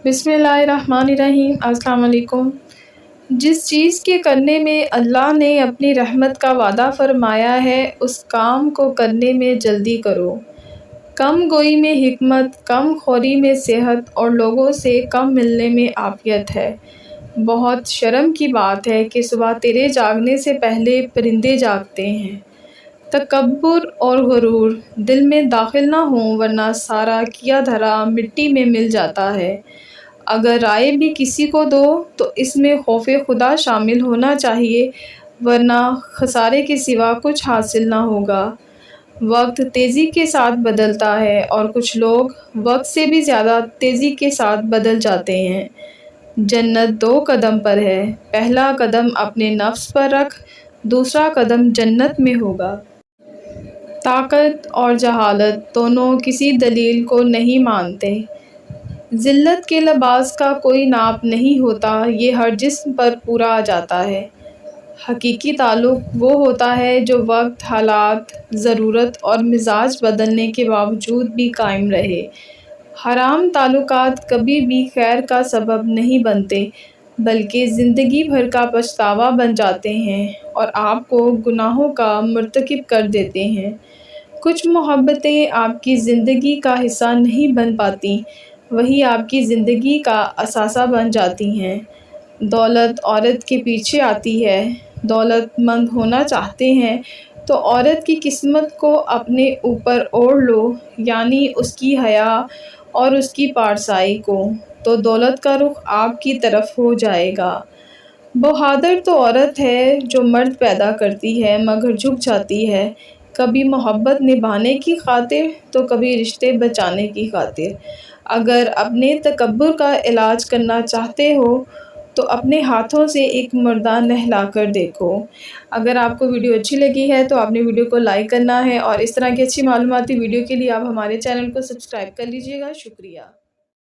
بسم اللہ الرحمن الرحیم۔ السلام علیکم۔ جس چیز کے کرنے میں اللہ نے اپنی رحمت کا وعدہ فرمایا ہے اس کام کو کرنے میں جلدی کرو۔ کم گوئی میں حکمت، کم خوری میں صحت اور لوگوں سے کم ملنے میں عافیت ہے۔ بہت شرم کی بات ہے کہ صبح تیرے جاگنے سے پہلے پرندے جاگتے ہیں۔ تکبر اور غرور دل میں داخل نہ ہوں ورنہ سارا کیا دھرا مٹی میں مل جاتا ہے۔ اگر رائے بھی کسی کو دو تو اس میں خوف خدا شامل ہونا چاہیے ورنہ خسارے کے سوا کچھ حاصل نہ ہوگا۔ وقت تیزی کے ساتھ بدلتا ہے اور کچھ لوگ وقت سے بھی زیادہ تیزی کے ساتھ بدل جاتے ہیں۔ جنت 2 قدم پر ہے، پہلا قدم اپنے نفس پر رکھ، دوسرا قدم جنت میں ہوگا۔ طاقت اور جہالت دونوں کسی دلیل کو نہیں مانتے۔ ذلت کے لباس کا کوئی ناپ نہیں ہوتا، یہ ہر جسم پر پورا آ جاتا ہے۔ حقیقی تعلق وہ ہوتا ہے جو وقت، حالات، ضرورت اور مزاج بدلنے کے باوجود بھی قائم رہے۔ حرام تعلقات کبھی بھی خیر کا سبب نہیں بنتے بلکہ زندگی بھر کا پچھتاوا بن جاتے ہیں اور آپ کو گناہوں کا مرتکب کر دیتے ہیں۔ کچھ محبتیں آپ کی زندگی کا حصہ نہیں بن پاتی، وہی آپ کی زندگی کا اثاثہ بن جاتی ہیں۔ دولت عورت کے پیچھے آتی ہے۔ دولت مند ہونا چاہتے ہیں تو عورت کی قسمت کو اپنے اوپر اوڑھ لو، یعنی اس کی حیا اور اس کی پارسائی کو، تو دولت کا رخ آپ کی طرف ہو جائے گا۔ بہادر تو عورت ہے جو مرد پیدا کرتی ہے مگر جھک جاتی ہے، کبھی محبت نبھانے کی خاطر تو کبھی رشتے بچانے کی خاطر۔ اگر اپنے تکبر کا علاج کرنا چاہتے ہو تو اپنے ہاتھوں سے ایک مردہ نہلا کر دیکھو۔ اگر آپ کو ویڈیو اچھی لگی ہے تو آپ نے ویڈیو کو لائک کرنا ہے اور اس طرح کی اچھی معلوماتی ویڈیو کے لیے آپ ہمارے چینل کو سبسکرائب کر لیجیے گا۔ شکریہ۔